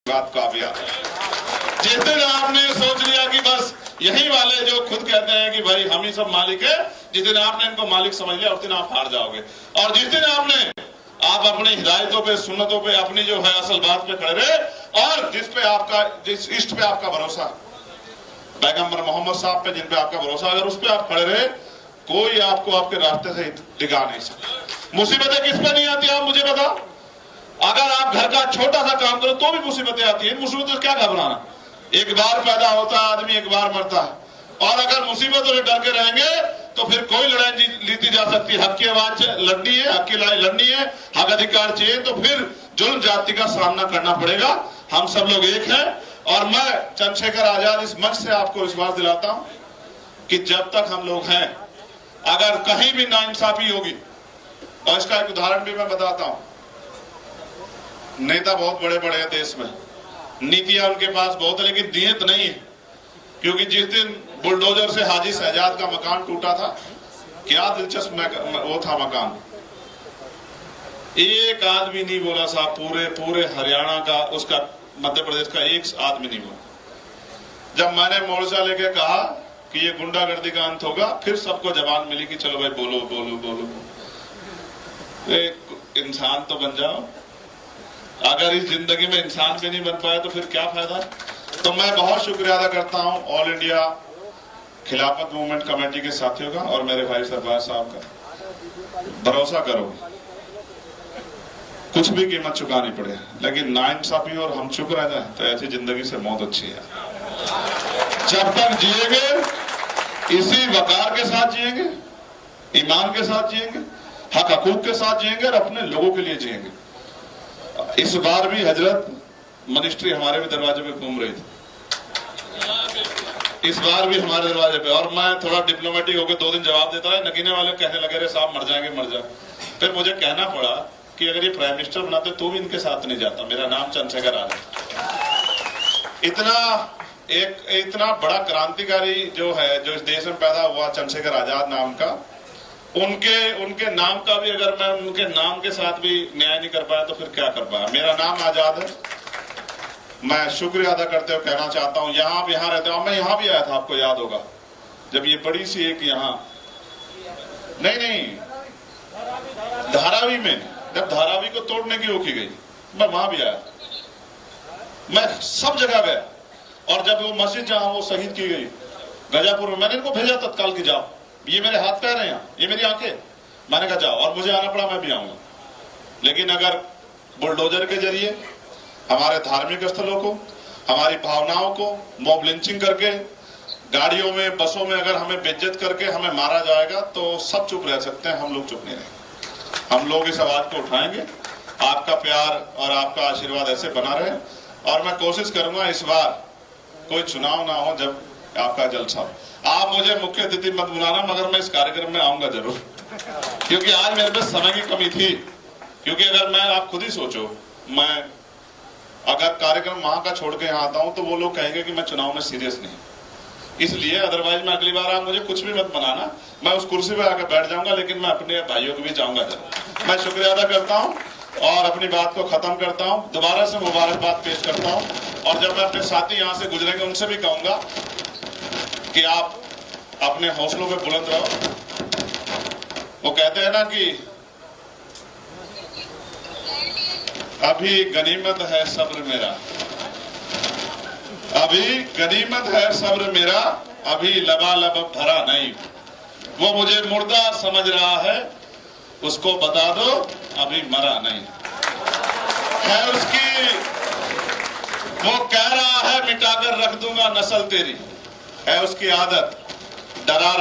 बात का भी आता है। जिस दिन आपने सोच लिया कि बस यही वाले जो खुद कहते हैं कि भाई हम ही सब मालिक है, जिस दिन आपने इनको मालिक समझ लिया उस दिन आप हार जाओगे। और जिस दिन आप अपनी हिदायतों पे, सुन्नतों पे, अपनी जो है असल बात पे खड़े रहे और जिस इष्ट पे आपका भरोसा, पैगंबर मोहम्मद साहब पे जिन पे आपका भरोसा, अगर उस पे आप खड़े रहे, कोई आपको आपके रास्ते से डिगा नहीं सकता। मुसीबतें किस पे नहीं आती आप मुझे बताओ। अगर आप घर का छोटा सा काम करो तो भी मुसीबतें आती है। मुसीबतों से क्या घबराना, एक बार पैदा होता है आदमी, एक बार मरता है। और अगर मुसीबतों से डर के रहेंगे तो फिर कोई लड़ाई जीती जा सकती है। हक की आवाज लड़नी है, हक की लड़ाई लड़नी है, हक अधिकार चाहिए, तो फिर जुल्म जाति का सामना करना पड़ेगा। हम सब लोग एक हैं और मैं चंद्रशेखर आजाद इस मंच से आपको विश्वास दिलाता हूं कि जब तक हम लोग हैं, अगर कहीं भी नाइंसाफी होगी, और इसका एक उदाहरण भी मैं बताता हूं। नेता बहुत बड़े बड़े हैं देश में, नीतियां उनके पास बहुत है, लेकिन नीयत नहीं है। क्योंकि जिस दिन बुलडोजर से हाजी शहजाद का मकान टूटा था, क्या दिलचस्प वो था मकान, एक आदमी नहीं बोला साहब, पूरे हरियाणा का, उसका मध्य प्रदेश का एक आदमी नहीं बोला। जब मैंने मोर्चा लेके कहा कि ये गुंडागर्दी का अंत होगा, फिर सबको जबान मिली कि चलो भाई बोलो बोलो बोलो। एक इंसान तो बन जाओ। अगर इस जिंदगी में इंसान भी नहीं बन पाए तो फिर क्या फायदा। तो मैं बहुत शुक्रिया अदा करता हूं ऑल इंडिया खिलाफत मूवमेंट कमेटी के साथियों का और मेरे भाई सरफराज साहब का। भरोसा करो, कुछ भी कीमत चुकानी पड़े, लेकिन नाइंसाफी और हम चुप रह जाए तो ऐसी जिंदगी से मौत अच्छी है। जब तक जिएंगे इसी वकार के साथ जिएंगे, ईमान के साथ जिएंगे, हक हकूक के साथ जिएंगे और अपने लोगों के लिए जिएंगे। इस बार भी हजरत मिनिस्ट्री हमारे भी दरवाजे पे घूम रही थी, इस बार भी हमारे दरवाजे पे, और मैं थोड़ा डिप्लोमेटिक होकर 2 दिन जवाब देता रहा। नगीने वाले कहने लगे रे साहब मर जाएंगे मर जाए। फिर मुझे कहना पड़ा कि अगर ये प्राइम मिनिस्टर बनाते तो भी इनके साथ नहीं जाता, मेरा नाम चंद्रशेखर आजाद। इतना बड़ा क्रांतिकारी जो है, जो इस देश में पैदा हुआ, चंद्रशेखर आजाद नाम का, उनके नाम का भी अगर मैं उनके नाम के साथ भी न्याय नहीं कर पाया तो फिर क्या कर पाया। मेरा नाम आजाद है। मैं शुक्रिया अदा करते हुए कहना चाहता हूं, यहाँ रहते हो, मैं यहाँ भी आया था, आपको याद होगा, जब ये बड़ी सी एक यहाँ नहीं धारावी में, जब धारावी को तोड़ने की रोकी गई, मैं वहां भी आया, मैं सब जगह गया। और जब वो मस्जिद जहां वो शहीद की गई गजापुर में, मैंने इनको भेजा तत्काल की जाओ, ये मेरे हाथ पैर हैं, ये मेरी आंखें, मैंने कहा जाओ, और मुझे आना पड़ा, मैं भी आऊंगा। लेकिन अगर बुलडोजर के जरिए हमारे धार्मिक स्थलों को, हमारी भावनाओं को मॉब लिंचिंग करके, गाड़ियों में, बसों में अगर हमें बेइज्जत करके हमें मारा जाएगा तो सब चुप रह सकते हैं, हम लोग चुप नहीं रहेंगे। हम लोग इस आवाज को उठाएंगे। आपका प्यार और आपका आशीर्वाद ऐसे बना रहे, और मैं कोशिश करूंगा इस बार कोई चुनाव ना हो जब आपका जलसा हो। आप मुझे मुख्य अतिथि मत बुलाना, मगर मैं इस कार्यक्रम में आऊंगा जरूर, क्योंकि आज मेरे पास समय की कमी थी। क्योंकि अगर मैं, आप खुद ही सोचो, मैं अगर कार्यक्रम वहां का छोड़ के यहाँ आता हूं तो वो लोग कहेंगे कि मैं चुनाव में सीरियस नहीं, इसलिए अदरवाइज मैं अगली बार आप मुझे कुछ भी मत बनाना, मैं उस कुर्सी पे आकर बैठ जाऊंगा, लेकिन मैं अपने भाइयों को भी जाऊंगा जरूर। मैं शुक्रिया अदा करता हूं और अपनी बात को खत्म करता हूं। दोबारा से मुबारकबाद पेश करता हूं, और जब मैं अपने साथी यहाँ से गुजरेंगे उनसे भी कहूंगा कि आप अपने हौसलों पे बुलंद रहो। वो कहते हैं ना कि अभी गनीमत है सब्र मेरा, अभी गनीमत है सब्र मेरा, अभी लबालब भरा नहीं। वो मुझे मुर्दा समझ रहा है, उसको बता दो अभी मरा नहीं है। उसकी, वो कह रहा है मिटाकर रख दूंगा नस्ल तेरी, है उसकी आदत डरा